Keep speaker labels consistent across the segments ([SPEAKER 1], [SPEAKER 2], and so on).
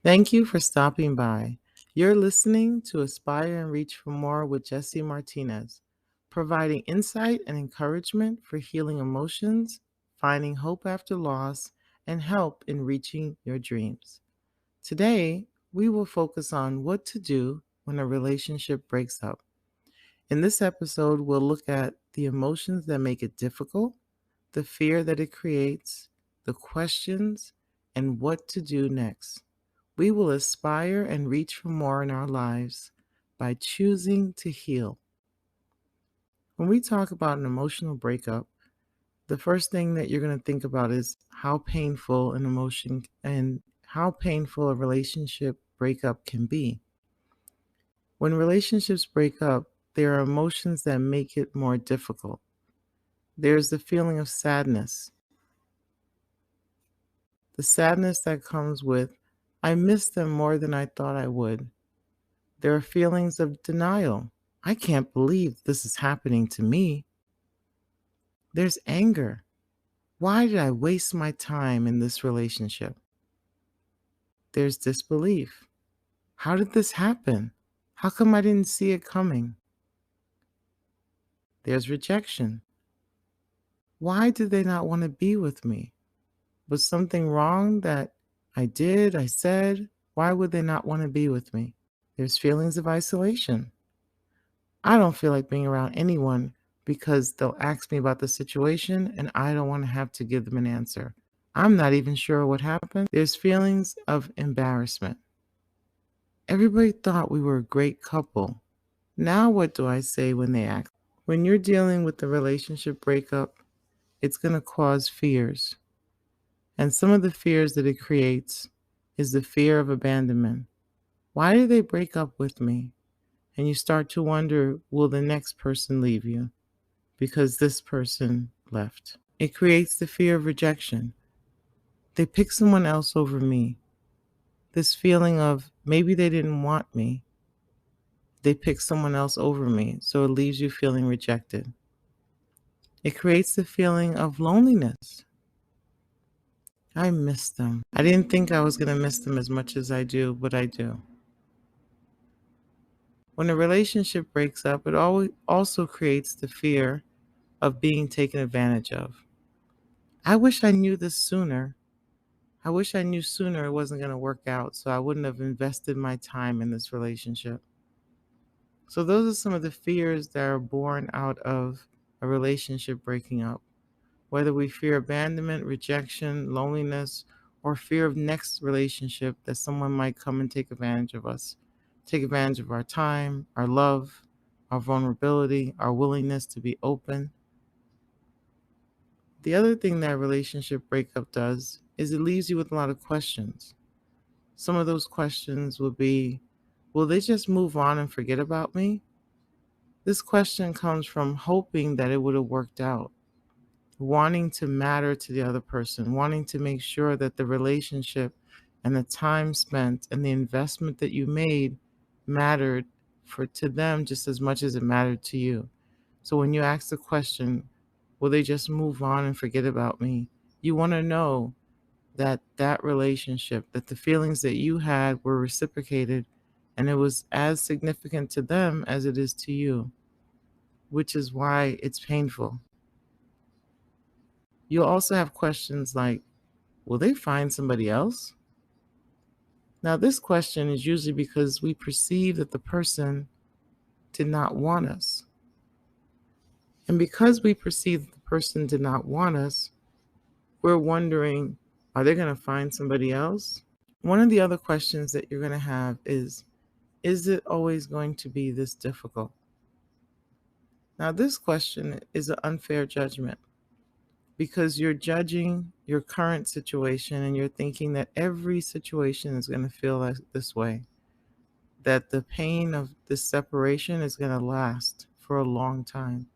[SPEAKER 1] Thank you for stopping by. You're listening to Aspire and Reach for More with Gessy Martinez, providing insight and encouragement for healing emotions, finding hope after loss, and help in reaching your dreams. Today, we will focus on what to do when a relationship breaks up. In this episode, we'll look at the emotions that make it difficult, the fear that it creates, the questions, and what to do next. We will aspire and reach for more in our lives by choosing to heal. When we talk about an emotional breakup, the first thing that you're going to think about is how painful an emotion and how painful a relationship breakup can be. When relationships break up, there are emotions that make it more difficult. There's the feeling of sadness, the sadness that comes with, I miss them more than I thought I would. There are feelings of denial. I can't believe this is happening to me. There's anger. Why did I waste my time in this relationship? There's disbelief. How did this happen? How come I didn't see it coming? There's rejection. Why did they not want to be with me? Was something wrong that I said? Why would they not want to be with me? There's feelings of isolation. I don't feel like being around anyone because they'll ask me about the situation and I don't want to have to give them an answer. I'm not even sure what happened. There's feelings of embarrassment. Everybody thought we were a great couple. Now what do I say when they ask? When you're dealing with the relationship breakup, it's going to cause fears. And some of the fears that it creates is the fear of abandonment. Why did they break up with me? And you start to wonder, will the next person leave you? Because this person left. It creates the fear of rejection. They pick someone else over me. This feeling of maybe they didn't want me. They pick someone else over me, so it leaves you feeling rejected. It creates the feeling of loneliness. I miss them. I didn't think I was going to miss them as much as I do, but I do. When a relationship breaks up, it also creates the fear of being taken advantage of. I wish I knew this sooner. I wish I knew sooner it wasn't going to work out, so I wouldn't have invested my time in this relationship. So those are some of the fears that are born out of a relationship breaking up. Whether we fear abandonment, rejection, loneliness, or fear of next relationship that someone might come and take advantage of us, take advantage of our time, our love, our vulnerability, our willingness to be open. The other thing that relationship breakup does is it leaves you with a lot of questions. Some of those questions will be, will they just move on and forget about me? This question comes from hoping that it would have worked out, wanting to matter to the other person, wanting to make sure that the relationship and the time spent and the investment that you made mattered to them just as much as it mattered to you. So when you ask the question, will they just move on and forget about me? You want to know that that relationship, that the feelings that you had were reciprocated and it was as significant to them as it is to you, which is why it's painful. You'll also have questions like, will they find somebody else? Now, this question is usually because we perceive that the person did not want us. And because we perceive that the person did not want us, we're wondering, are they going to find somebody else? One of the other questions that you're going to have is it always going to be this difficult? Now, this question is an unfair judgment because you're judging your current situation and you're thinking that every situation is going to feel like this way, that the pain of this separation is going to last for a long time,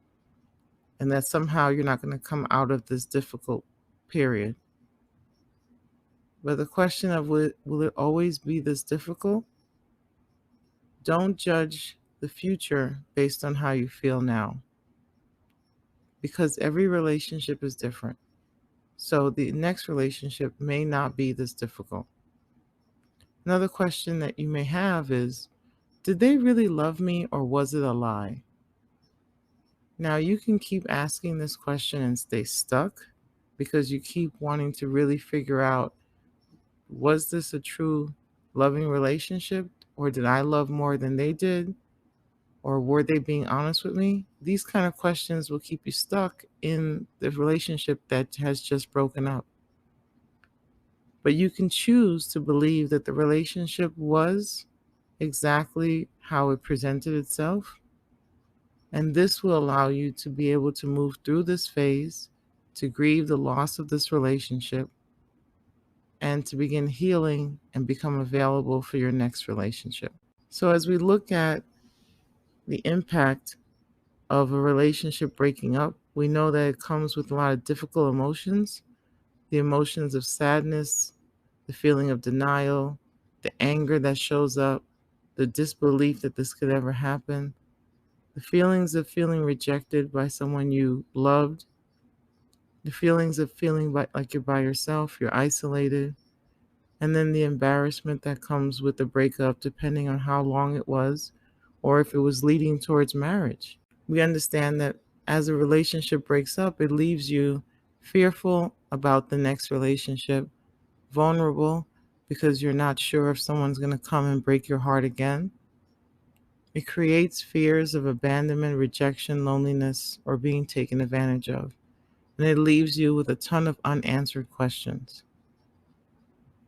[SPEAKER 1] and that somehow you're not going to come out of this difficult period. But the question of will it always be this difficult? Don't judge the future based on how you feel now, because every relationship is different. So the next relationship may not be this difficult. Another question that you may have is, did they really love me or was it a lie? Now, you can keep asking this question and stay stuck because you keep wanting to really figure out, was this a true loving relationship, or did I love more than they did? Or were they being honest with me? These kind of questions will keep you stuck in the relationship that has just broken up. But you can choose to believe that the relationship was exactly how it presented itself. And this will allow you to be able to move through this phase, to grieve the loss of this relationship, and to begin healing and become available for your next relationship. So, as we look at the impact of a relationship breaking up, we know that it comes with a lot of difficult emotions, the emotions of sadness, the feeling of denial, the anger that shows up, the disbelief that this could ever happen, the feelings of feeling rejected by someone you loved, the feelings of feeling like you're by yourself, you're isolated, and then the embarrassment that comes with the breakup, depending on how long it was or if it was leading towards marriage. We understand that as a relationship breaks up, it leaves you fearful about the next relationship, vulnerable because you're not sure if someone's going to come and break your heart again. It creates fears of abandonment, rejection, loneliness, or being taken advantage of. And it leaves you with a ton of unanswered questions.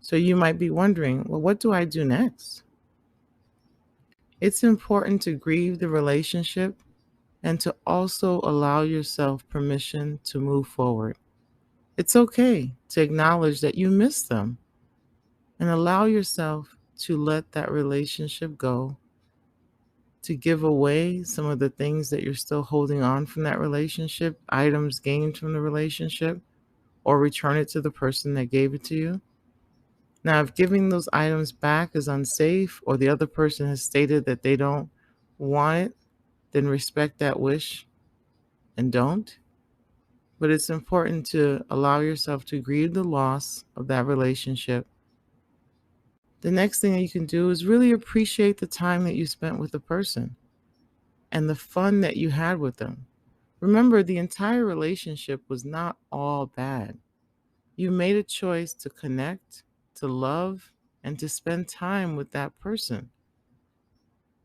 [SPEAKER 1] So you might be wondering, well, what do I do next? It's important to grieve the relationship and to also allow yourself permission to move forward. It's okay to acknowledge that you miss them and allow yourself to let that relationship go, to give away some of the things that you're still holding on from that relationship, items gained from the relationship, or return it to the person that gave it to you. Now, if giving those items back is unsafe or the other person has stated that they don't want it, then respect that wish and don't. But it's important to allow yourself to grieve the loss of that relationship. The next thing that you can do is really appreciate the time that you spent with the person and the fun that you had with them. Remember, the entire relationship was not all bad. You made a choice to connect, to love, and to spend time with that person.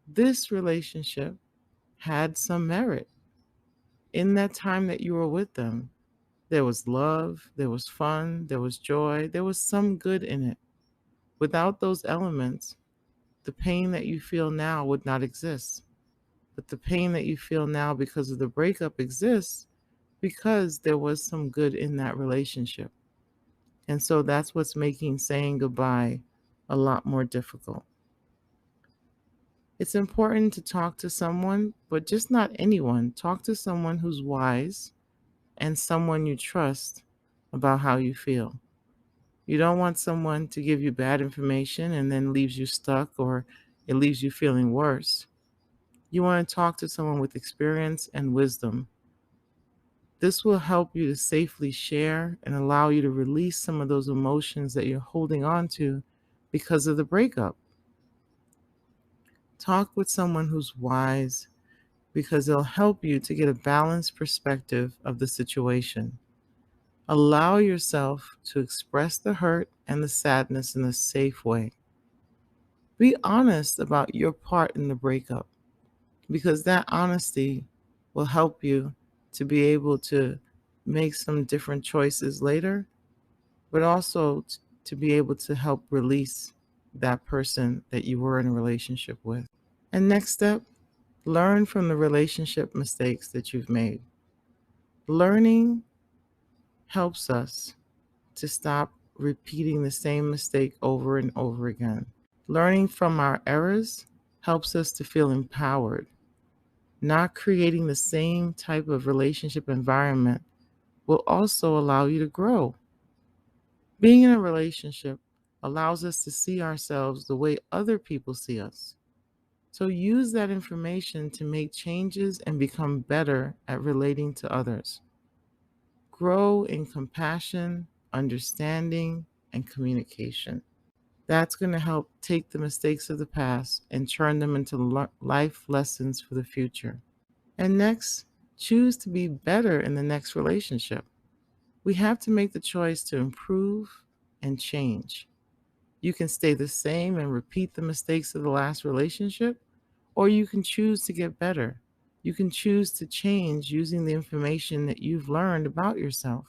[SPEAKER 1] This relationship had some merit. In that time that you were with them, there was love, there was fun, there was joy, there was some good in it. Without those elements, the pain that you feel now would not exist. But the pain that you feel now because of the breakup exists because there was some good in that relationship. And so that's what's making saying goodbye a lot more difficult. It's important to talk to someone, but just not anyone. Talk to someone who's wise and someone you trust about how you feel. You don't want someone to give you bad information and then leaves you stuck or it leaves you feeling worse. You want to talk to someone with experience and wisdom. This will help you to safely share and allow you to release some of those emotions that you're holding on to because of the breakup. Talk with someone who's wise because they'll help you to get a balanced perspective of the situation. Allow yourself to express the hurt and the sadness in a safe way. Be honest about your part in the breakup because that honesty will help you to be able to make some different choices later, but also to be able to help release that person that you were in a relationship with. And next step, learn from the relationship mistakes that you've made. Learning helps us to stop repeating the same mistake over and over again. Learning from our errors helps us to feel empowered. Not creating the same type of relationship environment will also allow you to grow. Being in a relationship allows us to see ourselves the way other people see us. So use that information to make changes and become better at relating to others. Grow in compassion, understanding, and communication. That's going to help take the mistakes of the past and turn them into life lessons for the future. And next, choose to be better in the next relationship. We have to make the choice to improve and change. You can stay the same and repeat the mistakes of the last relationship, or you can choose to get better. You can choose to change using the information that you've learned about yourself.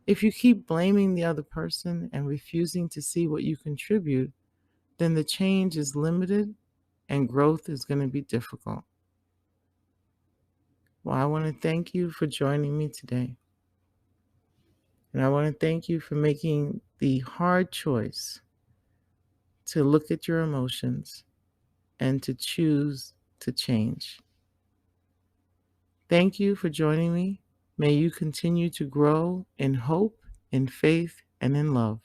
[SPEAKER 1] If you keep blaming the other person and refusing to see what you contribute, then the change is limited and growth is going to be difficult. Well, I want to thank you for joining me today. And I want to thank you for making the hard choice to look at your emotions and to choose to change. Thank you for joining me. May you continue to grow in hope, in faith, and in love.